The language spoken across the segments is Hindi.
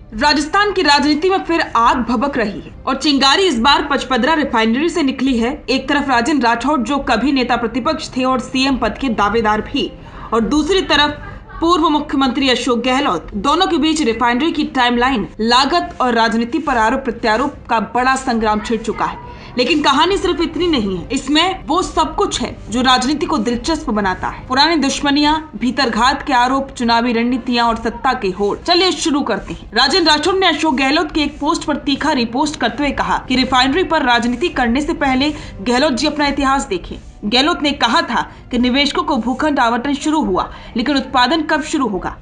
राजस्थान की राजनीति में फिर आग भभक रही है और चिंगारी इस बार पचपदरा रिफाइनरी से निकली है। एक तरफ राजेंद्र राठौड़ जो कभी नेता प्रतिपक्ष थे और सीएम पद के दावेदार भी, और दूसरी तरफ पूर्व मुख्यमंत्री अशोक गहलोत। दोनों के बीच रिफाइनरी की टाइमलाइन, लागत और राजनीति पर आरोप प्रत्यारोप का बड़ा संग्राम छिड़ चुका है। लेकिन कहानी सिर्फ इतनी नहीं है, इसमें वो सब कुछ है जो राजनीति को दिलचस्प बनाता है। पुरानी दुश्मनियां, भीतरघात के आरोप, चुनावी रणनीतियां और सत्ता के होड़। चलिए शुरू करते हैं। राजेंद्र राठौड़ ने अशोक गहलोत की एक पोस्ट पर तीखा रिपोस्ट करते हुए कहा कि रिफाइनरी पर राजनीति करने से पहले गहलोत जी अपना इतिहास देखें। गहलोत ने कहा था कि निवेशकों को भूखंड आवंटन शुरू हुआ, लेकिन उत्पादन कब शुरू होगा?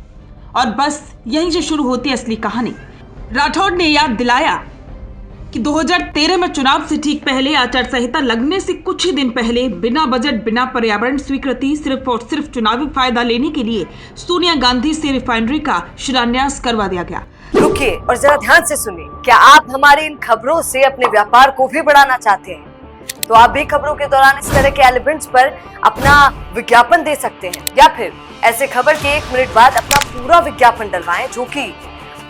और बस यहीं से शुरू होती है असली कहानी। राठौड़ ने याद दिलाया कि 2013 में चुनाव से ठीक पहले आचार संहिता लगने से कुछ ही दिन पहले बिना बजट, बिना पर्यावरण स्वीकृति, सिर्फ और सिर्फ चुनावी फायदा लेने के लिए सोनिया गांधी से रिफाइनरी का शिलान्यास करवा दिया गया। रुकिए और जरा ध्यान से सुनिए। क्या आप हमारी इन खबरों से अपने व्यापार को भी बढ़ाना चाहते हैं? तो आप भी खबरों के दौरान इस तरह के एलिमेंट्स पर अपना विज्ञापन दे सकते हैं, या फिर ऐसे खबर के 1 मिनट बाद अपना पूरा विज्ञापन डलवाएं, जो कि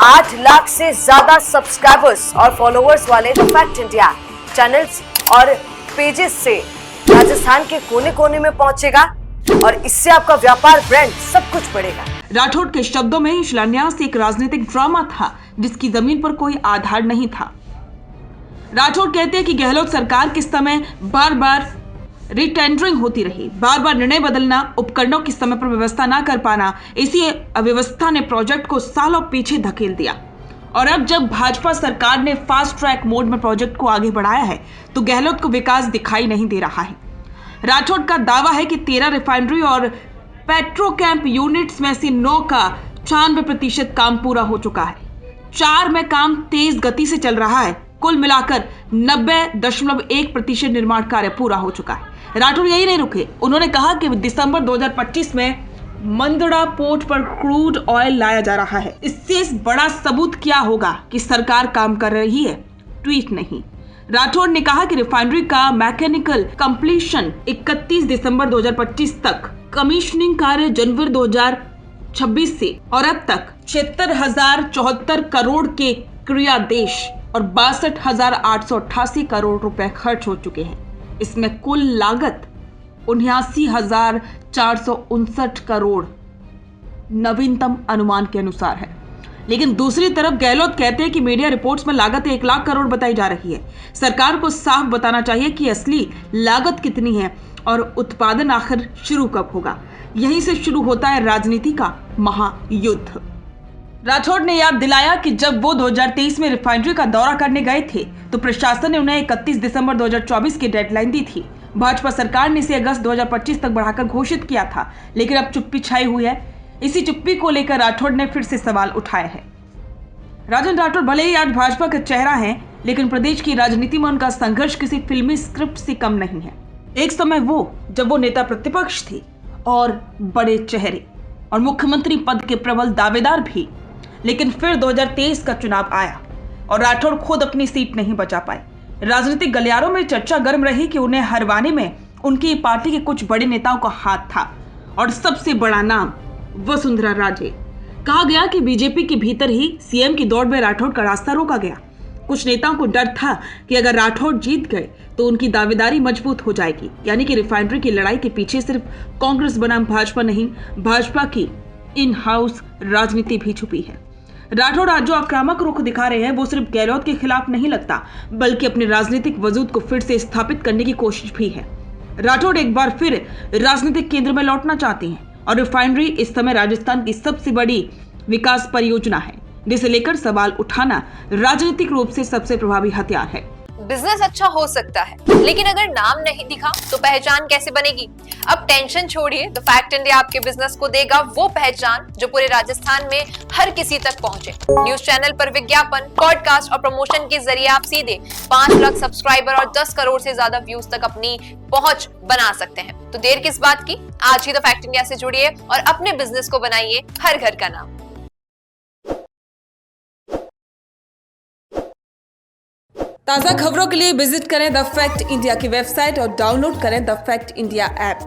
8 लाख से ज्यादा सब्सक्राइबर्स और फॉलोअर्स वाले द फैक्ट इंडिया चैनल्स और पेजेस से राजस्थान के कोने कोने में पहुंचेगा, और इससे आपका व्यापार, ब्रांड, सब कुछ बढ़ेगा। राठौड़ के शब्दों में शिलान्यास एक राजनीतिक ड्रामा था जिसकी जमीन पर कोई आधार नहीं था। राठौड़ कहते हैं कि गहलोत सरकार के समय बार बार रिटेंडरिंग होती रही, बार बार निर्णय बदलना, उपकरणों की समय पर व्यवस्था न कर पाना, इसी अव्यवस्था ने प्रोजेक्ट को सालों पीछे धकेल दिया। और अब जब भाजपा सरकार ने फास्ट ट्रैक मोड में प्रोजेक्ट को आगे बढ़ाया है तो गहलोत को विकास दिखाई नहीं दे रहा है। राठौड़ का दावा है कि 13 रिफाइनरी और पेट्रोकैम्प यूनिट्स में से 9 का 96% काम पूरा हो चुका है। 4 में काम तेज गति से चल रहा है। कुल मिलाकर 90.1% निर्माण कार्य पूरा हो चुका है। राठौड़ यही नहीं रुके, उन्होंने कहा कि दिसंबर 2025 में मंदड़ा पोर्ट पर क्रूड ऑयल लाया जा रहा है। इससे बड़ा सबूत क्या होगा कि सरकार काम कर रही है, ट्वीट नहीं। राठौड़ ने कहा कि रिफाइनरी का मैकेनिकल कंप्लीशन 31 दिसंबर 2025 तक, कमीशनिंग कार्य जनवरी 2026 से, और अब तक 76,074 करोड़ के क्रियादेश और 62,888 करोड़ रुपए खर्च हो चुके हैं। इसमें कुल लागत 79,459 करोड़ नवीनतम अनुमान के अनुसार है। लेकिन दूसरी तरफ गहलोत कहते हैं कि मीडिया रिपोर्ट्स में लागत 1 लाख करोड़ बताई जा रही है। सरकार को साफ बताना चाहिए कि असली लागत कितनी है और उत्पादन आखिर शुरू कब होगा। यहीं से शुरू होता है राजनीति का महायुद्ध। राठौड़ ने याद दिलाया कि जब वो 2023 में रिफाइनरी का दौरा करने गए थे तो प्रशासन ने उन्हें 31 दिसंबर 2024 की डेडलाइन दी थी। भाजपा सरकार ने इसे अगस्त 2025 तक बढ़ाकर घोषित किया था, लेकिन अब चुप्पी छाई हुई है। इसी चुप्पी को लेकर राठौड़ ने फिर से सवाल उठाए हैं। राजेंद्र राठौड़ भले ही आज भाजपा का चेहरा है, लेकिन प्रदेश की राजनीति में उनका संघर्ष किसी फिल्मी स्क्रिप्ट से कम नहीं है। एक समय जब वो नेता प्रतिपक्ष थे और बड़े चेहरे और मुख्यमंत्री पद के प्रबल दावेदार भी, लेकिन फिर 2023 का चुनाव आया और राठौड़ खुद अपनी सीट नहीं बचा पाए। राजनीतिक गलियारों में चर्चा गर्म रही कि उन्हें हरवाने में उनकी पार्टी के कुछ बड़े नेताओं का हाथ था, और सबसे बड़ा नाम वसुंधरा राजे। कहा गया कि बीजेपी के भीतर ही सीएम की दौड़ में राठौड़ का रास्ता रोका गया। कुछ नेताओं को डर था कि अगर राठौड़ जीत गए तो उनकी दावेदारी मजबूत हो जाएगी, यानी कि रिफाइनरी की लड़ाई के पीछे सिर्फ कांग्रेस बनाम भाजपा नहीं, भाजपा की इन हाउस राजनीति भी छुपी है। राठौड़ आज जो आक्रामक रुख दिखा रहे हैं वो सिर्फ गहलोत के खिलाफ नहीं लगता, बल्कि अपने राजनीतिक वजूद को फिर से स्थापित करने की कोशिश भी है। राठौड़ एक बार फिर राजनीतिक केंद्र में लौटना चाहते हैं, और रिफाइनरी इस समय राजस्थान की सबसे बड़ी विकास परियोजना है, जिसे लेकर सवाल उठाना राजनीतिक रूप से सबसे प्रभावी हथियार है। बिजनेस अच्छा हो सकता है, लेकिन अगर नाम नहीं दिखा तो पहचान कैसे बनेगी? अब टेंशन छोड़िए, द फैक्ट इंडिया आपके बिजनेस को देगा वो पहचान जो पूरे राजस्थान में हर किसी तक पहुंचे। न्यूज चैनल पर विज्ञापन, पॉडकास्ट और प्रमोशन के जरिए आप सीधे 5 लाख सब्सक्राइबर और 10 करोड़ से ज्यादा व्यूज तक अपनी पहुंच बना सकते हैं। तो देर किस बात की, आज ही द फैक्ट इंडिया से जुड़िए और अपने बिजनेस को बनाइए हर घर का नाम। ताज़ा खबरों के लिए विजिट करें द फैक्ट इंडिया की वेबसाइट और डाउनलोड करें द फैक्ट इंडिया ऐप।